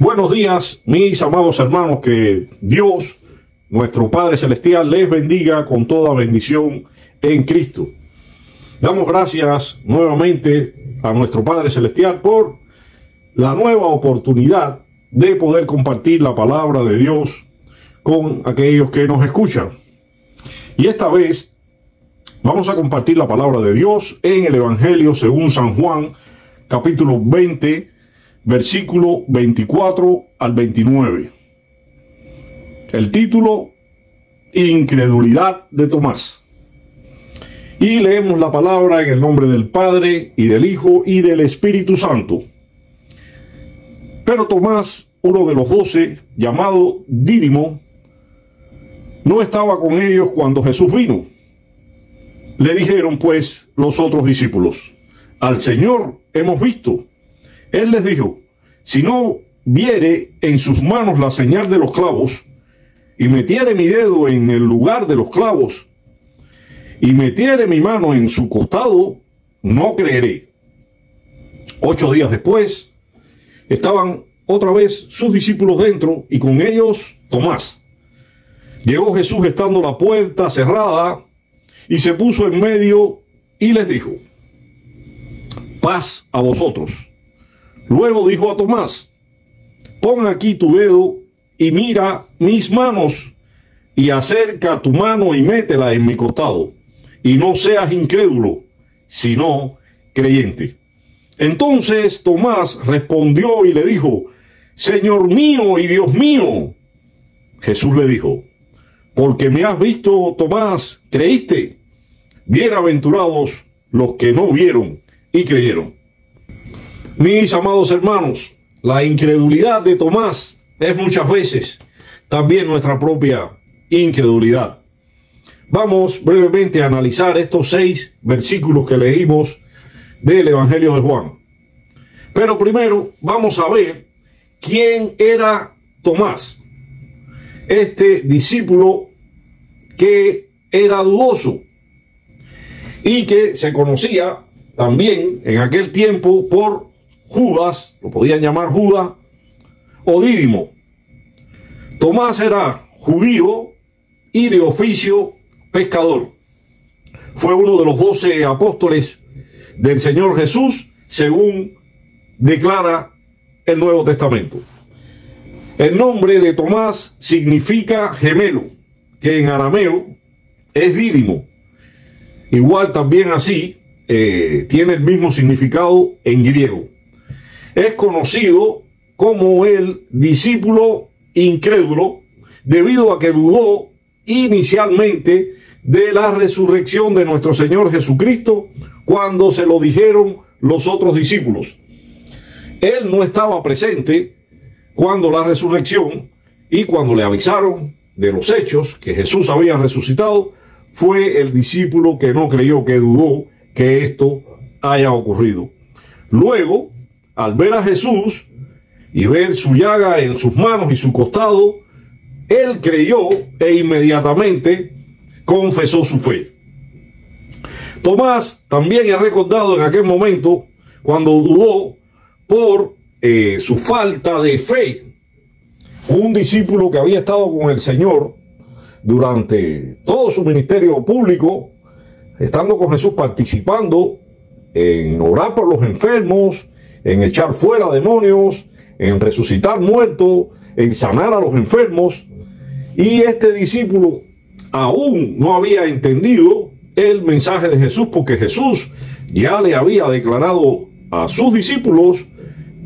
Buenos días, mis amados hermanos, que Dios, nuestro Padre Celestial, les bendiga con toda bendición en Cristo. Damos gracias nuevamente a nuestro Padre Celestial por la nueva oportunidad de poder compartir la palabra de Dios con aquellos que nos escuchan. Y esta vez vamos a compartir la palabra de Dios en el Evangelio según San Juan, capítulo 20, versículo 24 al 29. El título: Incredulidad de Tomás. Y leemos la palabra en el nombre del Padre, y del Hijo, y del Espíritu Santo. Pero Tomás, uno de los 12, llamado Dídimo, no estaba con ellos cuando Jesús vino. Le dijeron pues los otros discípulos: al Señor hemos visto. Él les dijo: si no viere en sus manos la señal de los clavos, y metiere mi dedo en el lugar de los clavos, y metiere mi mano en su costado, no creeré. 8 días después, estaban otra vez sus discípulos dentro, y con ellos Tomás. Llegó Jesús estando la puerta cerrada, y se puso en medio, y les dijo: paz a vosotros. Luego dijo a Tomás: pon aquí tu dedo y mira mis manos, y acerca tu mano y métela en mi costado, y no seas incrédulo, sino creyente. Entonces Tomás respondió y le dijo: Señor mío y Dios mío. Jesús le dijo: porque me has visto, Tomás, creíste. Bienaventurados los que no vieron y creyeron. Mis amados hermanos, la incredulidad de Tomás es muchas veces también nuestra propia incredulidad. Vamos brevemente a analizar estos 6 versículos que leímos del Evangelio de Juan. Pero primero vamos a ver quién era Tomás, este discípulo que era dudoso y que se conocía también en aquel tiempo por Judas, lo podían llamar Judas o Dídimo. Tomás era judío y de oficio pescador. Fue uno de los 12 apóstoles del Señor Jesús, según declara el Nuevo Testamento. El nombre de Tomás significa gemelo, que en arameo es Dídimo. Igual también así tiene el mismo significado en griego. Es conocido como el discípulo incrédulo debido a que dudó inicialmente de la resurrección de nuestro Señor Jesucristo cuando se lo dijeron los otros discípulos. Él no estaba presente cuando la resurrección, y cuando le avisaron de los hechos que Jesús había resucitado, fue el discípulo que no creyó, que dudó que esto haya ocurrido. Luego, al ver a Jesús y ver su llaga en sus manos y su costado, él creyó e inmediatamente confesó su fe. Tomás también es recordado en aquel momento cuando dudó por su falta de fe. Un discípulo que había estado con el Señor durante todo su ministerio público, estando con Jesús, participando en orar por los enfermos, en echar fuera demonios, en resucitar muertos, en sanar a los enfermos. Y este discípulo aún no había entendido el mensaje de Jesús, porque Jesús ya le había declarado a sus discípulos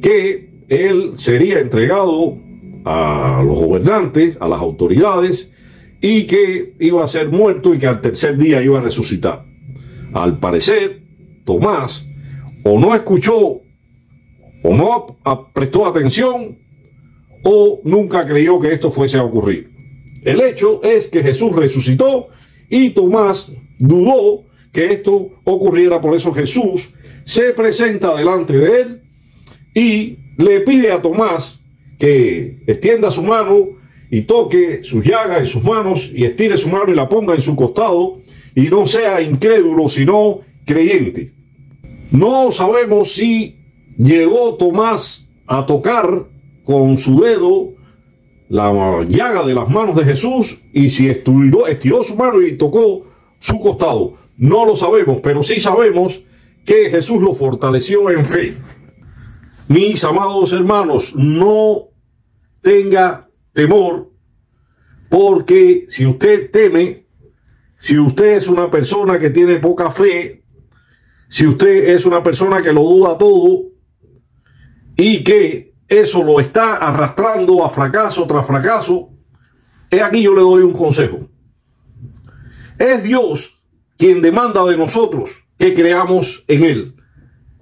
que él sería entregado a los gobernantes, a las autoridades, y que iba a ser muerto y que al tercer día iba a resucitar. Al parecer, Tomás o no escuchó, o no prestó atención, o nunca creyó que esto fuese a ocurrir. El hecho es que Jesús resucitó y Tomás dudó que esto ocurriera. Por eso Jesús se presenta delante de él y le pide a Tomás que extienda su mano y toque sus llagas en sus manos, y estire su mano y la ponga en su costado, y no sea incrédulo, sino creyente. No sabemos si llegó Tomás a tocar con su dedo la llaga de las manos de Jesús y si estiró su mano y tocó su costado. No lo sabemos, pero sí sabemos que Jesús lo fortaleció en fe. Mis amados hermanos, no tenga temor, porque si usted teme, si usted es una persona que tiene poca fe, si usted es una persona que lo duda todo y que eso lo está arrastrando a fracaso tras fracaso, aquí yo le doy un consejo. Es Dios quien demanda de nosotros que creamos en Él.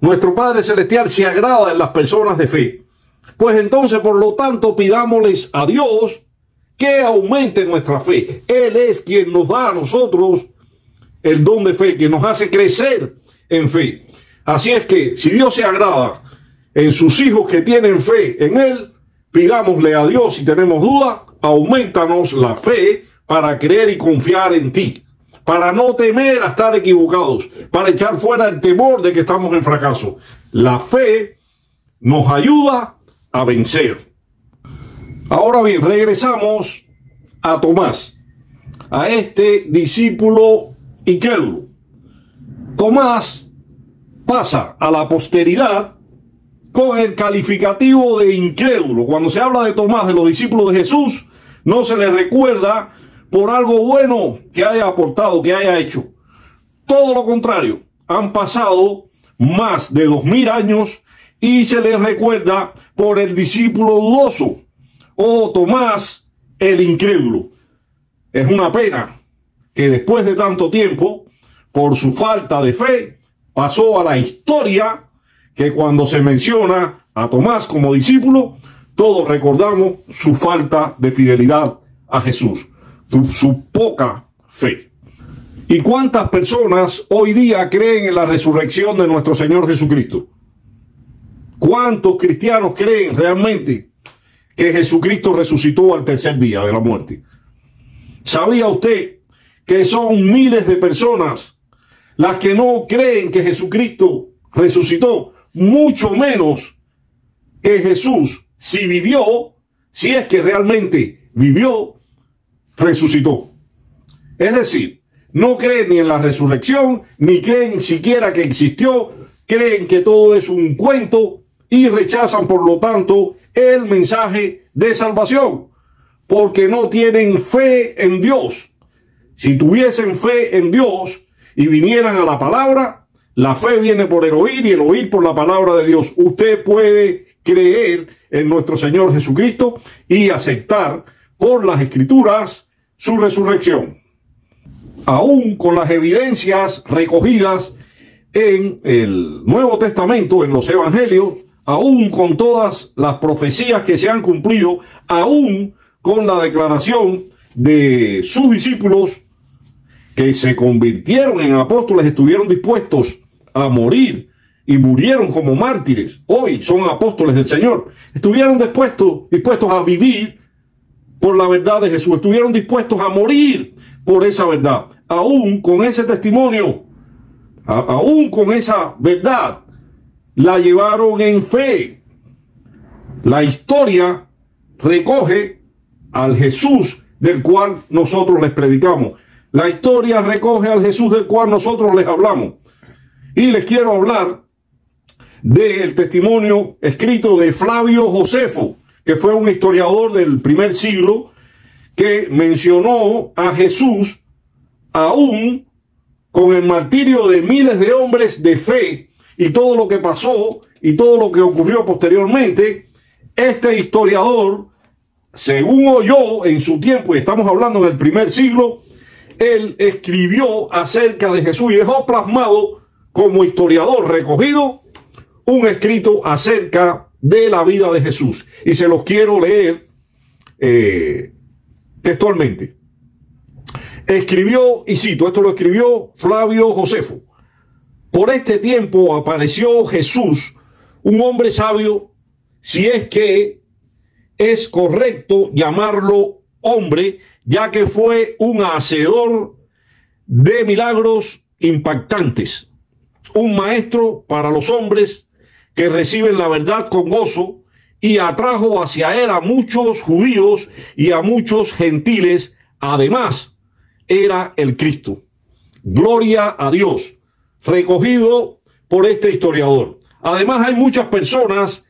Nuestro Padre Celestial se agrada en las personas de fe. Pues entonces, por lo tanto, pidámosles a Dios que aumente nuestra fe. Él es quien nos da a nosotros el don de fe, que nos hace crecer en fe. Así es que, si Dios se agrada en sus hijos que tienen fe en Él, pidámosle a Dios, si tenemos duda, aumentanos la fe para creer y confiar en ti, para no temer a estar equivocados, para echar fuera el temor de que estamos en fracaso. La fe nos ayuda a vencer. Ahora bien, regresamos a Tomás, a este discípulo incrédulo. Tomás pasa a la posteridad con el calificativo de incrédulo. Cuando se habla de Tomás, de los discípulos de Jesús, no se le recuerda por algo bueno que haya aportado, que haya hecho. Todo lo contrario, han pasado más de 2000 años y se les recuerda por el discípulo dudoso, o Tomás el incrédulo. Es una pena que después de tanto tiempo, por su falta de fe, pasó a la historia, que cuando se menciona a Tomás como discípulo, todos recordamos su falta de fidelidad a Jesús, su poca fe. ¿Y cuántas personas hoy día creen en la resurrección de nuestro Señor Jesucristo? ¿Cuántos cristianos creen realmente que Jesucristo resucitó al tercer día de la muerte? ¿Sabía usted que son miles de personas las que no creen que Jesucristo resucitó? Mucho menos que Jesús, si vivió, si es que realmente vivió, resucitó. Es decir, no creen ni en la resurrección, ni creen siquiera que existió, creen que todo es un cuento y rechazan, por lo tanto, el mensaje de salvación, porque no tienen fe en Dios. Si tuviesen fe en Dios y vinieran a la palabra, la fe viene por el oír y el oír por la palabra de Dios. Usted puede creer en nuestro Señor Jesucristo y aceptar por las Escrituras su resurrección. Aún con las evidencias recogidas en el Nuevo Testamento, en los Evangelios, aún con todas las profecías que se han cumplido, aún con la declaración de sus discípulos que se convirtieron en apóstoles, estuvieron dispuestos a morir y murieron como mártires, hoy son apóstoles del Señor, estuvieron dispuestos a vivir por la verdad de Jesús, estuvieron dispuestos a morir por esa verdad. Aún con ese testimonio, aún con esa verdad, la llevaron en fe. La historia recoge al Jesús del cual nosotros les predicamos. La historia recoge al Jesús del cual nosotros les hablamos. Y les quiero hablar del testimonio escrito de Flavio Josefo, que fue un historiador del primer siglo, que mencionó a Jesús aún con el martirio de miles de hombres de fe y todo lo que pasó y todo lo que ocurrió posteriormente. Este historiador, según oyó en su tiempo, y estamos hablando del primer siglo, él escribió acerca de Jesús y dejó plasmado como historiador recogido un escrito acerca de la vida de Jesús. Y se los quiero leer textualmente. Escribió, y cito, esto lo escribió Flavio Josefo: por este tiempo apareció Jesús, un hombre sabio, si es que es correcto llamarlo hombre, ya que fue un hacedor de milagros impactantes, un maestro para los hombres que reciben la verdad con gozo y atrajo hacia él a muchos judíos y a muchos gentiles. Además, era el Cristo. Gloria a Dios. Recogido por este historiador. Además, hay muchas personas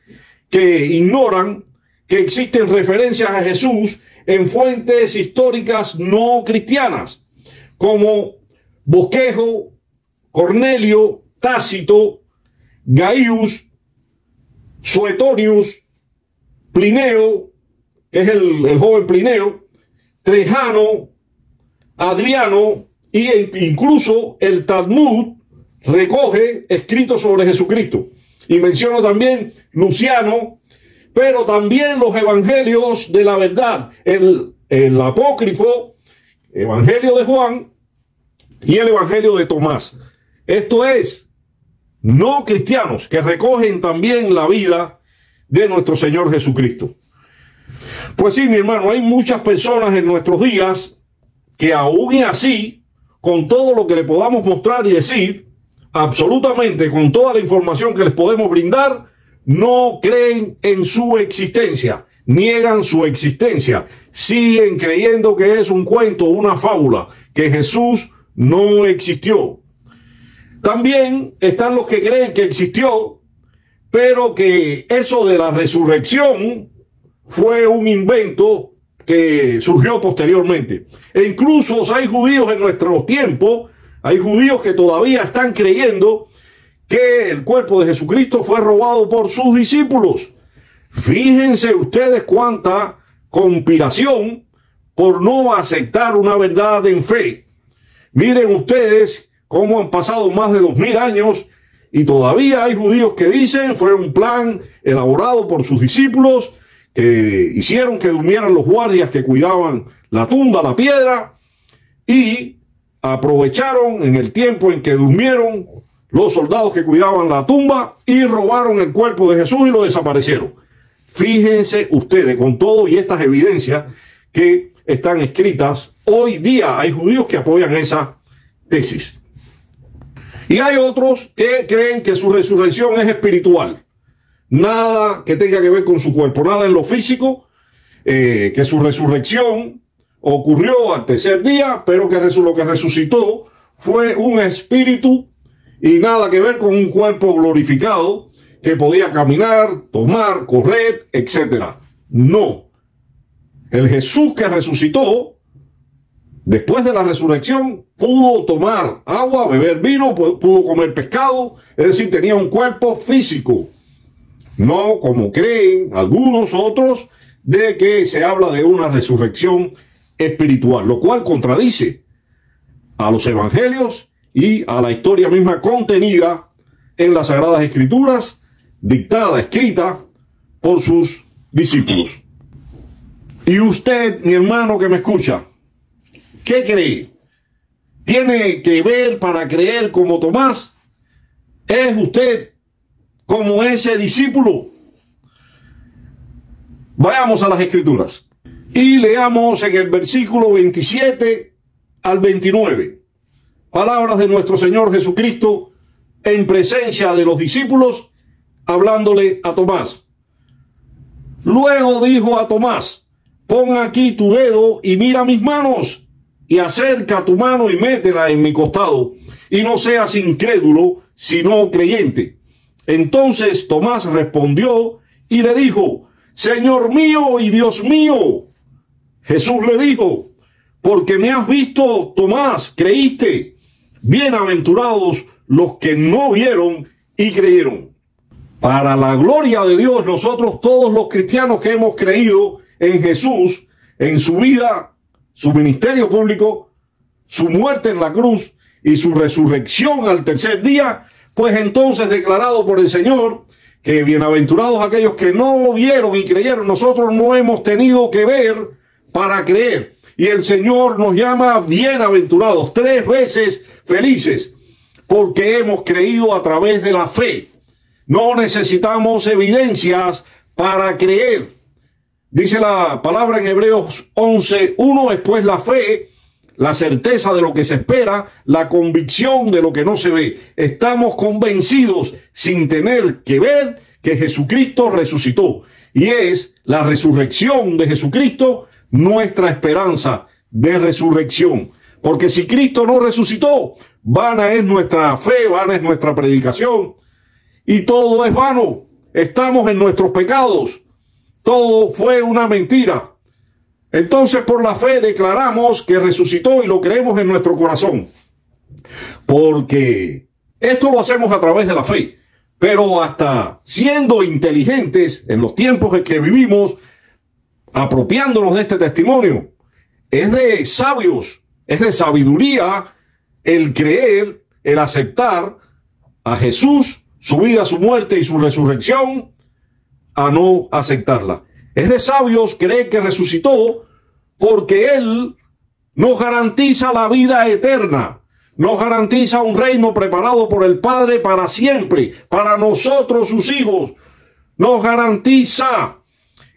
que ignoran que existen referencias a Jesús en fuentes históricas no cristianas, como Bosquejo, Cornelio, Tácito, Gaius, Suetonius, Plinio, que es el joven Plinio, Trajano, Adriano, e incluso el Talmud recoge escritos sobre Jesucristo. Y menciono también Luciano, pero también los evangelios de la verdad, el apócrifo, evangelio de Juan y el evangelio de Tomás. Esto es, no cristianos que recogen también la vida de nuestro Señor Jesucristo. Pues sí, mi hermano, hay muchas personas en nuestros días que aún y así, con todo lo que le podamos mostrar y decir, absolutamente con toda la información que les podemos brindar, no creen en su existencia, niegan su existencia, siguen creyendo que es un cuento, una fábula, que Jesús no existió. También están los que creen que existió, pero que eso de la resurrección fue un invento que surgió posteriormente. E incluso hay judíos en nuestro tiempo, hay judíos que todavía están creyendo que el cuerpo de Jesucristo fue robado por sus discípulos. Fíjense ustedes cuánta conspiración por no aceptar una verdad en fe. Miren ustedes cómo han pasado más de 2000 años y todavía hay judíos que dicen fue un plan elaborado por sus discípulos que hicieron que durmieran los guardias que cuidaban la tumba, la piedra, y aprovecharon en el tiempo en que durmieron los soldados que cuidaban la tumba y robaron el cuerpo de Jesús y lo desaparecieron. Fíjense ustedes con todo y estas evidencias que están escritas. Hoy día hay judíos que apoyan esa tesis. Y hay otros que creen que su resurrección es espiritual. Nada que tenga que ver con su cuerpo, nada en lo físico, que su resurrección ocurrió al tercer día, pero que lo que resucitó fue un espíritu y nada que ver con un cuerpo glorificado que podía caminar, tomar, correr, etc. No. El Jesús que resucitó, después de la resurrección, pudo tomar agua, beber vino, pudo comer pescado, es decir, tenía un cuerpo físico. No como creen algunos otros de que se habla de una resurrección espiritual, lo cual contradice a los evangelios y a la historia misma contenida en las Sagradas Escrituras, dictada, escrita por sus discípulos. Y usted, mi hermano que me escucha, ¿qué cree? ¿Tiene que ver para creer como Tomás? ¿Es usted como ese discípulo? Vayamos a las Escrituras y leamos en el versículo 27 al 29. Palabras de nuestro Señor Jesucristo en presencia de los discípulos, hablándole a Tomás. Luego dijo a Tomás: pon aquí tu dedo y mira mis manos, y acerca tu mano y métela en mi costado, y no seas incrédulo, sino creyente. Entonces Tomás respondió y le dijo: Señor mío y Dios mío. Jesús le dijo: porque me has visto, Tomás, creíste. Bienaventurados los que no vieron y creyeron. Para la gloria de Dios, nosotros todos los cristianos que hemos creído en Jesús, en su vida, su ministerio público, su muerte en la cruz y su resurrección al tercer día, pues entonces declarado por el Señor que bienaventurados aquellos que no vieron y creyeron. Nosotros no hemos tenido que ver para creer. Y el Señor nos llama bienaventurados, 3 veces felices, porque hemos creído a través de la fe. No necesitamos evidencias para creer. Dice la palabra en Hebreos 11:1, después la fe, la certeza de lo que se espera, la convicción de lo que no se ve. Estamos convencidos, sin tener que ver, que Jesucristo resucitó. y es la resurrección de Jesucristo, nuestra esperanza de resurrección. Porque si Cristo no resucitó, vana es nuestra fe, vana es nuestra predicación, y todo es vano. Estamos en nuestros pecados. Todo fue una mentira. Entonces, por la fe declaramos que resucitó y lo creemos en nuestro corazón. Porque esto lo hacemos a través de la fe. Pero hasta siendo inteligentes en los tiempos en que vivimos, apropiándonos de este testimonio, es de sabios, es de sabiduría el creer, el aceptar a Jesús, su vida, su muerte y su resurrección, a no aceptarla. Es de sabios creer que resucitó porque Él nos garantiza la vida eterna, nos garantiza un reino preparado por el Padre para siempre, para nosotros sus hijos. Nos garantiza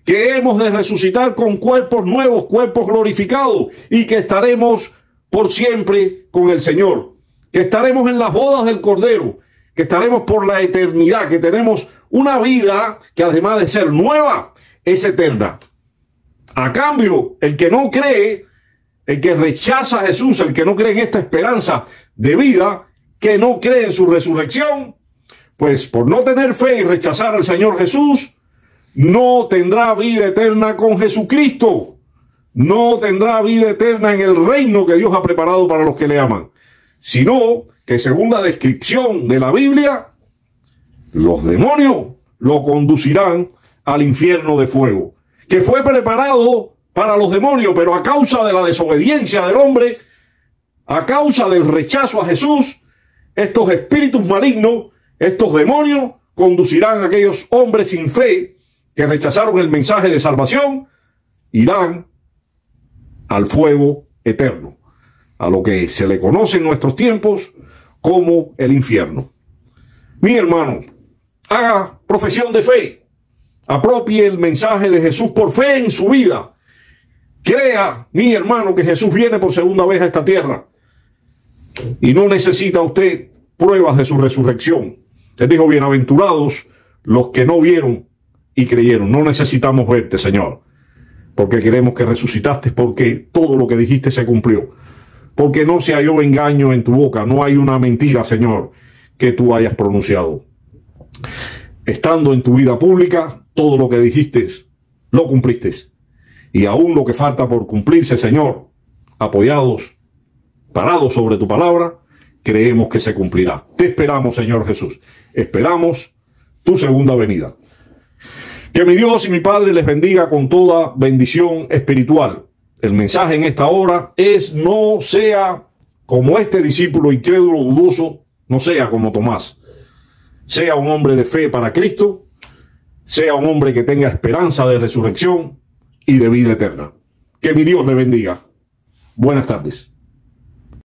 que hemos de resucitar con cuerpos nuevos, cuerpos glorificados, y que estaremos por siempre con el Señor, que estaremos en las bodas del Cordero, que estaremos por la eternidad, que tenemos una vida que además de ser nueva, es eterna. A cambio, el que no cree, el que rechaza a Jesús, el que no cree en esta esperanza de vida, que no cree en su resurrección, pues por no tener fe y rechazar al Señor Jesús, no tendrá vida eterna con Jesucristo. No tendrá vida eterna en el reino que Dios ha preparado para los que le aman. Sino que según la descripción de la Biblia, los demonios lo conducirán al infierno de fuego, que fue preparado para los demonios, pero a causa de la desobediencia del hombre, a causa del rechazo a Jesús, estos espíritus malignos, estos demonios, conducirán a aquellos hombres sin fe que rechazaron el mensaje de salvación, irán al fuego eterno, a lo que se le conoce en nuestros tiempos como el infierno. Mi hermano, haga profesión de fe, apropie el mensaje de Jesús por fe en su vida. Crea, mi hermano, que Jesús viene por segunda vez a esta tierra y no necesita usted pruebas de su resurrección. Él dijo, bienaventurados los que no vieron y creyeron. No necesitamos verte, Señor, porque queremos que resucitaste, porque todo lo que dijiste se cumplió, porque no se halló engaño en tu boca, no hay una mentira, Señor, que tú hayas pronunciado. Estando en tu vida pública, todo lo que dijiste, lo cumpliste. Y aún lo que falta por cumplirse, Señor, apoyados, parados sobre tu palabra, creemos que se cumplirá. Te esperamos, Señor Jesús. Esperamos tu segunda venida. Que mi Dios y mi Padre les bendiga con toda bendición espiritual. El mensaje en esta hora es: no sea como este discípulo incrédulo, dudoso, no sea como Tomás. Sea un hombre de fe para Cristo, sea un hombre que tenga esperanza de resurrección y de vida eterna. Que mi Dios le bendiga. Buenas tardes.